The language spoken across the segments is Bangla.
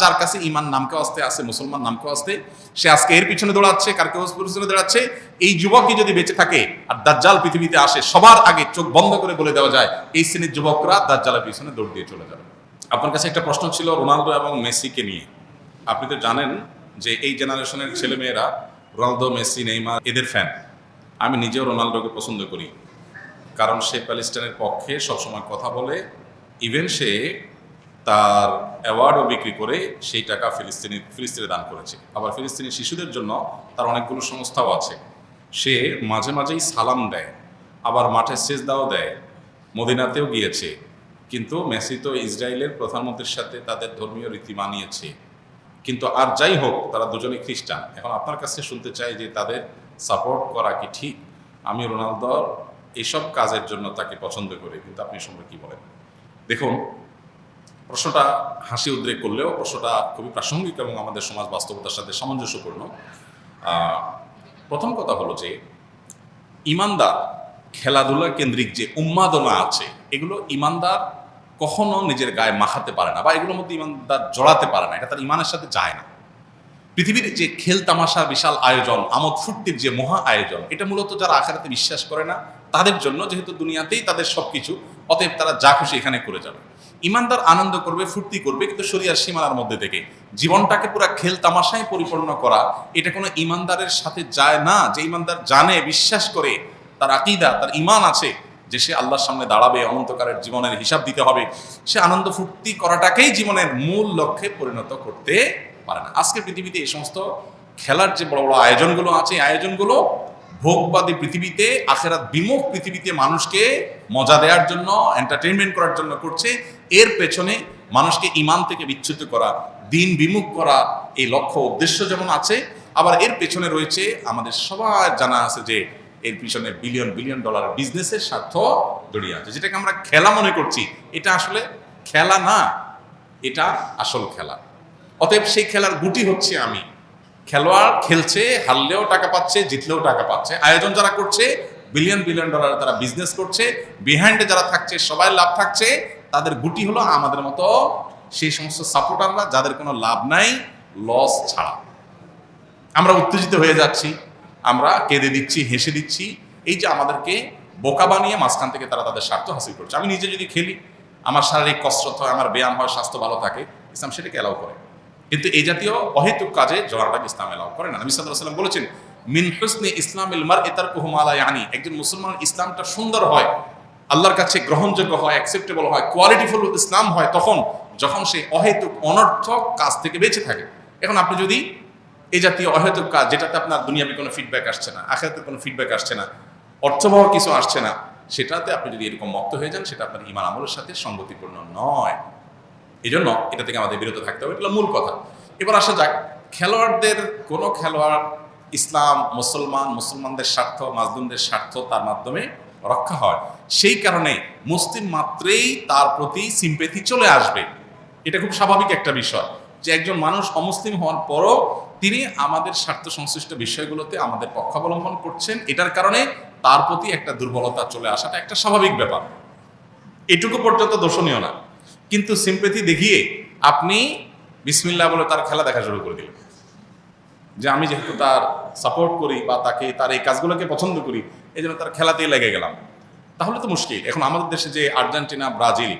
যার কাছে ইমান নামকে আসতে আছে, মুসলমান নামকে আসতে, সে আজকে এর পিছনে দৌড়াচ্ছে, কার কেউ পিছনে দৌড়াচ্ছে। এই যুবকই যদি বেঁচে থাকে আর দাজ্জাল পৃথিবীতে আসে, সবার আগে চোখ বন্ধ করে বলে দেওয়া যায় এই শ্রেণীর যুবকরা দাজ্জালের পিছনে দৌড় দিয়ে চলে যাবে। আপনার কাছে একটা প্রশ্ন ছিল রোনালদো এবং মেসিকে নিয়ে। আপনি তো জানেন যে এই জেনারেশনের ছেলেমেয়েরা রোনালদো, মেসি, নেইমার এদের ফ্যান। আমি নিজেও রোনালদোকে পছন্দ করি, কারণ সে প্যালেস্টাইনের পক্ষে সবসময় কথা বলে। ইভেন সে তার অ্যাওয়ার্ডও বিক্রি করে সেই টাকা ফিলিস্তিনে দান করেছে। আবার ফিলিস্তিনি শিশুদের জন্য তার অনেকগুলো সংস্থাও আছে। সে মাঝে মাঝেই সালাম দেয়, আবার মাঠে সেজদাও দেয়, মদিনাতেও গিয়েছে। কিন্তু মেসি তো ইসরায়েলের প্রধানমন্ত্রীর সাথে তাদের ধর্মীয় রীতি মানিয়েছে। কিন্তু আর যাই হোক, তারা দুজনেই খ্রিস্টান। এখন আপনার কাছে শুনতে চাই যে তাদের সাপোর্ট করা কি ঠিক? আমি রোনালদোর এইসব কাজের জন্য তাকে পছন্দ করি, কিন্তু আপনি সম্পর্কে কি বলেন? দেখুন, প্রশ্নটা হাসি উদ্রেক করলেও প্রশ্নটা খুবই প্রাসঙ্গিক এবং আমাদের সমাজ বাস্তবতার সাথে সামঞ্জস্যপূর্ণ। প্রথম কথা হলো যে ইমানদার খেলাধুলা কেন্দ্রিক যে উন্মাদনা আছে, এগুলো ইমানদার কখনো নিজের গায়ে মাখাতে পারে না, বা এগুলোর মধ্যে ইমানদার জড়াতে পারে না। এটা তার ইমানের সাথে যায় না। পৃথিবীর যে খেল তামাশার বিশাল আয়োজন, আমোদ ফুর্তির যে মহা আয়োজন, এটা মূলত যারা আখিরাতে বিশ্বাস করে না তাদের জন্য, যেহেতু দুনিয়াতেই তাদের সবকিছু, অতএব তারা যা খুশি এখানে করে যাবে। ইমানদার আনন্দ করবে, ফুর্তি করবে, কিন্তু শরিয়ার সীমানার মধ্যে থেকে। জীবনটাকে পুরো খেল তামাশায় পরিপূর্ণ করা, এটা কোনো ইমানদারের সাথে যায় না। যে ইমানদার জানে, বিশ্বাস করে, তার আকীদা, তার ঈমান আছে যে সে আল্লাহর সামনে দাঁড়াবে, অনন্তকালের জীবনের হিসাব দিতে হবে, সে আনন্দ ফুর্তি করাটাকেই জীবনের মূল লক্ষ্যে পরিণত করতে পারে না। আজকে পৃথিবীতে এই সমস্ত খেলার যে বড় বড় আয়োজনগুলো আছে, এই আয়োজনগুলো ভোগবাদী পৃথিবীতে, আখিরাত বিমুখ পৃথিবীতে মানুষকে মজা দেওয়ার জন্য, এন্টারটেইনমেন্ট করার জন্য করছে। এর পেছনে মানুষকে ঈমান থেকে বিচ্যুত করা, দিন বিমুখ করা, এই লক্ষ্য উদ্দেশ্য যেমন আছে, আবার এর পেছনে রয়েছে আমাদের সবার জানা আছে যে এর পিছনে বিলিয়ন বিলিয়ন ডলার বিজনেসের স্বার্থ জড়িয়ে আছে। যেটাকে আমরা খেলা মনে করছি, এটা আসলে খেলা না, এটা আসল খেলা। অতএব সেই খেলার গুটি হচ্ছে আমি। খেলোয়াড় খেলছে, হারলেও টাকা পাচ্ছে, জিতলেও টাকা পাচ্ছে। আয়োজন যারা করছে, বিলিয়ন বিলিয়ন ডলার তারা বিজনেস করছে, বিহাইন্ডে যারা থাকছে সবাই লাভ থাকছে। তাদের গুটি হলো আমাদের মতো সেই সমস্ত সাপোর্টাররা যাদের কোনো লাভ নাই, লস ছাড়া। আমরা উত্তেজিত হয়ে যাচ্ছি, আমরা কেঁদে দিচ্ছি, হেসে দিচ্ছি। এই যে আমাদেরকে বোকা বানিয়ে মাঝখান থেকে তারা তাদের স্বার্থ হাসিল করছে। আমি নিজে যদি খেলি, আমার শারীরিক কসরত হয়, আমার ব্যায়াম হয়, স্বাস্থ্য ভালো থাকে, ইসলাম সেটাকে অ্যালাউ করে। কিন্তু এই জাতীয় অহেতুক কাজে জড়াটাকে ইসলাম এলাও করে না। নবী সাল্লাল্লাহু আলাইহি ওয়াসাল্লাম বলেছেন, মিন হুসনি ইসলামিল মারই তারকুহু মা লা ইয়ানি। একজন মুসলমানের ইসলামটা সুন্দর হয়, আল্লাহর কাছে গ্রহণযোগ্য হয়, অ্যাকসেপ্টেবল হয়, কোয়ালিটিফুল ইসলাম হয় তখন যখন সে অহেতুক অনর্থক কাজ থেকে বেঁচে থাকে। এখন আপনি যদি এই জাতীয় অহেতুক কাজ, যেটাতে আপনার দুনিয়াবি কোনো ফিডব্যাক আসছে না, আখিরাতের কোনো ফিডব্যাক আসছে না, অর্থবহ কিছু আসছে না, সেটাতে আপনি যদি এরকম মত্ত হয়ে যান, সেটা আপনার ঈমান আমলের সাথে সঙ্গতিপূর্ণ নয়। এই জন্য এটা থেকে আমাদের বিরত থাকতে হবে, এটা মূল কথা। এবার আসা যাক, খেলোয়াড়দের কোনো খেলোয়াড় ইসলাম, মুসলমানদের স্বার্থ, মাজলুমদের স্বার্থ তার মাধ্যমে রক্ষা হয়। সেই কারণে মুসলিম মাত্রেই তার প্রতি সিম্পেথি চলে আসবে। এটা খুব স্বাভাবিক একটা বিষয় যে একজন মানুষ অমুসলিম হওয়ার পরও তিনি আমাদের স্বার্থ সংশ্লিষ্ট বিষয়গুলোতে আমাদের পক্ষাবলম্বন করছেন। এটার কারণে তার প্রতি একটা দুর্বলতা চলে আসাটা একটা স্বাভাবিক ব্যাপার, এটুকু পর্যন্ত দোষণীয় না। কিন্তু সিম্পেথি দেখিয়ে আপনি বিসমিল্লাহ বলে তার খেলা দেখা শুরু করে দিলেন, যে আমি যেহেতু তার সাপোর্ট করি বা তাকে, তার এই কাজগুলোকে পছন্দ করি, এই জন্য তার খেলাতেই লেগে গেলাম, তাহলে তো মুশকিল। এখন আমাদের দেশে যে আর্জেন্টিনা, ব্রাজিল,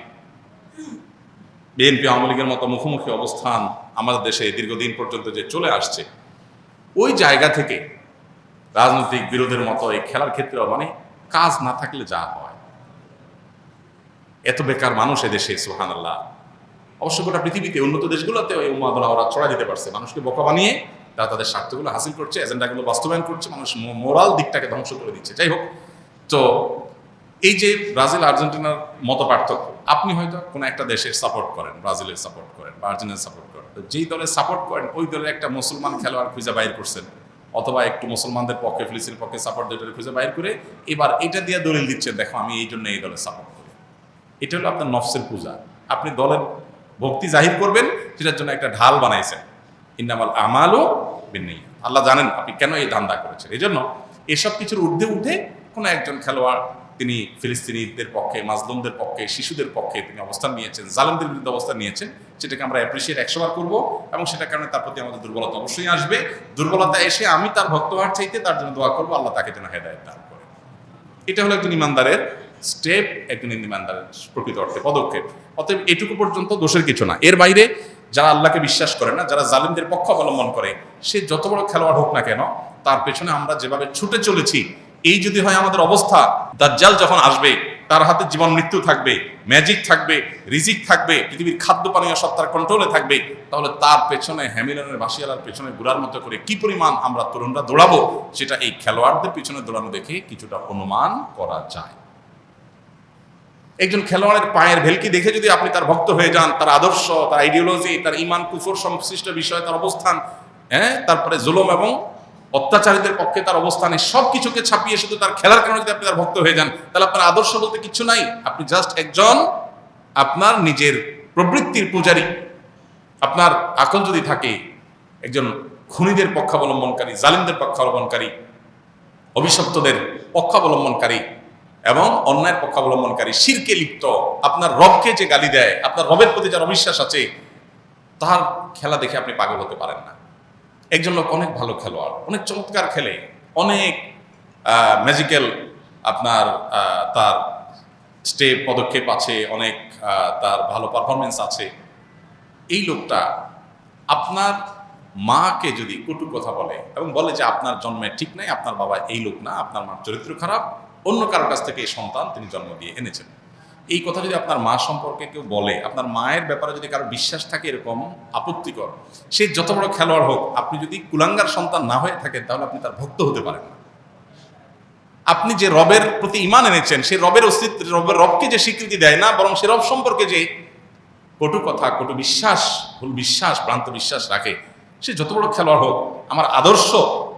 বিএনপি, আওয়ামী লীগের মতো মুখোমুখি অবস্থান আমাদের দেশে দীর্ঘদিন পর্যন্ত যে চলে আসছে, ওই জায়গা থেকে রাজনৈতিক বিরোধের মতো এই খেলার ক্ষেত্রেও মানে কাজ না থাকলে যা হয়, এত বেকার মানুষ এদেশে, সুবহানাল্লাহ। অবশ্য গোটা পৃথিবীতে উন্নত দেশগুলোতেও এই উন্মাদনা ওরা ছড়া দিতে পারছে, মানুষকে বোকা বানিয়ে তারা তাদের স্বার্থগুলো হাসিল করছে, এজেন্ডাগুলো বাস্তবায়ন করছে, মানুষ মোরাল দিকটাকে ধ্বংস করে দিচ্ছে। যাই হোক, তো এই যে ব্রাজিল আর্জেন্টিনার মতো পার্থক্য, আপনি হয়তো কোনো একটা দেশের সাপোর্ট করেন, ব্রাজিলের সাপোর্ট করেন বা আর্জেন্টিনার সাপোর্ট করেন, তো যেই দলের সাপোর্ট করেন ওই দলের একটা মুসলমান খেলোয়াড় খুঁজে বাইর করছেন, অথবা একটু মুসলমানদের পক্ষে, ফিলিস্তিনের পক্ষে সাপোর্ট দুইটার খুঁজে বাইর করে এবার এটা দিয়ে দলিল দিচ্ছেন, দেখো আমি এই জন্য এই দলের সাপোর্ট করি। এটা হলো আপনার নফসের পূজা। আপনি দলের ভক্তি জাহির করবেন, সেটার জন্য একটা ঢাল বানাইছেন। ইন্নামাল আমালু বিন্নিয়াত। আল্লাহ জানেন আপনি কেন এই ধান্দা করেছেন। এই জন্য এসব কিছুর ঊর্ধ্বে উঠে কোনো একজন খেলোয়াড় তিনি ফিলিস্তিনিদের পক্ষে, মাজলুমদের পক্ষে, শিশুদের পক্ষে তিনি অবস্থান নিয়েছেন, জালেমদের বিরুদ্ধে অবস্থান নিয়েছেন, সেটাকে আমরা অ্যাপ্রিসিয়েট 100 বার করবো। এবং সেটার কারণে তার প্রতি আমাদের দুর্বলতা অবশ্যই আসবে। দুর্বলতা এসে আমি তার ভক্ত হওয়ার চাইতে তার জন্য দোয়া করবো, আল্লাহ তাকে যেন হেদায়েত দান করে। এটা হলো একজন ইমানদারের স্টেপ, একজন ইমানদারের প্রকৃত অর্থে পদক্ষেপ। অতএব এটুকু পর্যন্ত দোষের কিছু না। এর বাইরে যারা আল্লাহকে বিশ্বাস করে না, যারা জালিমদের পক্ষ অবলম্বন করে, সে যত বড় খেলোয়াড় হোক না কেন, তার পেছনে আমরা যেভাবে ছুটে চলেছি, এই যদি হয় আমাদের অবস্থা, দাজ্জাল যখন আসবে তার হাতে জীবন মৃত্যু থাকবে, ম্যাজিক থাকবে, রিজিক থাকবে, পৃথিবীর খাদ্য পানীয় সত্তার কন্ট্রোলে থাকবে, তাহলে তার পেছনে হ্যামিলনের বাসিয়ালার পেছনে ঘোরার মতো করে কি পরিমাণ আমরা তরুণরা দৌড়াবো, সেটা এই খেলোয়াড়দের পিছনে দৌড়ানো দেখে কিছুটা অনুমান করা যায়। একজন খেলোয়াড়ের পায়ের ভেলকি দেখে যদি আপনি তার ভক্ত হয়ে যান, তার আদর্শ, তার আইডিওলজি, তার ইমান কুফর সংশ্লিষ্ট বিষয়, তার অবস্থান, তারপরে জুলুম এবং অত্যাচারীদের পক্ষে তার অবস্থানে সবকিছুকে ছাপিয়ে শুধু তার খেলার কারণে যদি আপনি তার ভক্ত হয়ে যান, তাহলে আপনার আদর্শ বলতে কিচ্ছু নাই। আপনি জাস্ট একজন আপনার নিজের প্রবৃত্তির পূজারী। আপনার আকল যদি থাকে, একজন খুনিদের পক্ষাবলম্বনকারী, জালিমদের পক্ষাবলম্বনকারী, অভিশপ্তদের পক্ষাবলম্বনকারী এবং অন্যায়ের পক্ষাবলম্বনকারী, শিরকে লিপ্ত, আপনার রবকে যে গালি দেয়, আপনার রবের প্রতি যার অবিশ্বাস আছে, তার খেলা দেখে আপনি পাগল হতে পারেন না। একজন লোক অনেক ভালো খেলোয়াড়, অনেক চমৎকার খেলে, অনেক ম্যাজিক্যাল আপনার তার স্টেপ পদক্ষেপ আছে, অনেক তার ভালো পারফরমেন্স আছে। এই লোকটা আপনার মাকে যদি কটু কথা বলে এবং বলে যে আপনার জন্মে ঠিক নাই, আপনার বাবা এই লোক না, আপনার মার চরিত্র খারাপ, অন্য কারোর কাছ থেকে এই সন্তান তিনি জন্ম দিয়ে এনেছেন, এই কথা যদি আপনার মা সম্পর্কে কেউ বলে, আপনার মায়ের ব্যাপারে যদি কারো বিশ্বাস থাকে এরকম আপত্তিকর, সে যত বড় খেলোয়াড় হোক, আপনি যদি কুলাঙ্গার সন্তান না হয়ে থাকেন, তাহলে আপনি তার ভক্ত হতে পারেন না। আপনি যে রবের প্রতি ঈমান এনেছেন, সেই রবের অস্তিত্ব, রবকে যে স্বীকৃতি দেয় না, বরং সে রব সম্পর্কে যে কটু কথা, কটু বিশ্বাস, ভুল বিশ্বাস, ভ্রান্ত বিশ্বাস রাখে, সে যত বড় খেলোয়াড় হোক, আমার আদর্শ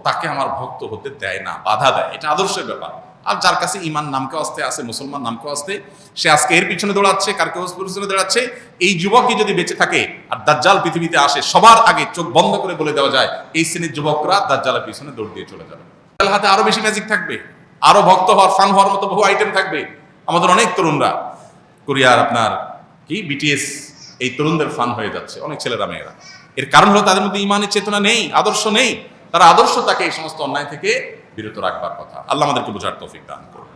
তাকে আমার ভক্ত হতে দেয় না, বাধা দেয়। এটা আদর্শের ব্যাপার। আর যার কাছে ঈমান নামকে আসতে আছে, মুসলমান নামকে আসতে, সে আজকে এর পিছনে দৌড়াচ্ছে, কার কেউ পিছনে দৌড়াচ্ছে। এই যুবকই যদি বেঁচে থাকে আর দাজ্জাল পৃথিবীতে আসে, সবার আগে চোখ বন্ধ করে বলে দেওয়া যায়, এই শ্রেণীর যুবকরা দাজ্জালের পিছনে দৌড় দিয়ে চলে যাবে। তার হাতে আরো বেশি ম্যাজিক থাকবে, আরো ভক্ত হওয়ার, ফান হওয়ার মতো বহু আইটেম থাকবে। আমাদের অনেক তরুণরা কোরিয়ার আপনার কি বিটিএস, এই তরুণদের ফান হয়ে যাচ্ছে, অনেক ছেলেরা মেয়েরা। এর কারণ হলো তাদের মধ্যে ঈমানের চেতনা নেই, আদর্শ নেই। তারা আদর্শ তাকে এই সমস্ত অন্যায় থেকে বিরত রাখবার কথা। আল্লাহ আমাদেরকে বোঝার তৌফিক দান করুন।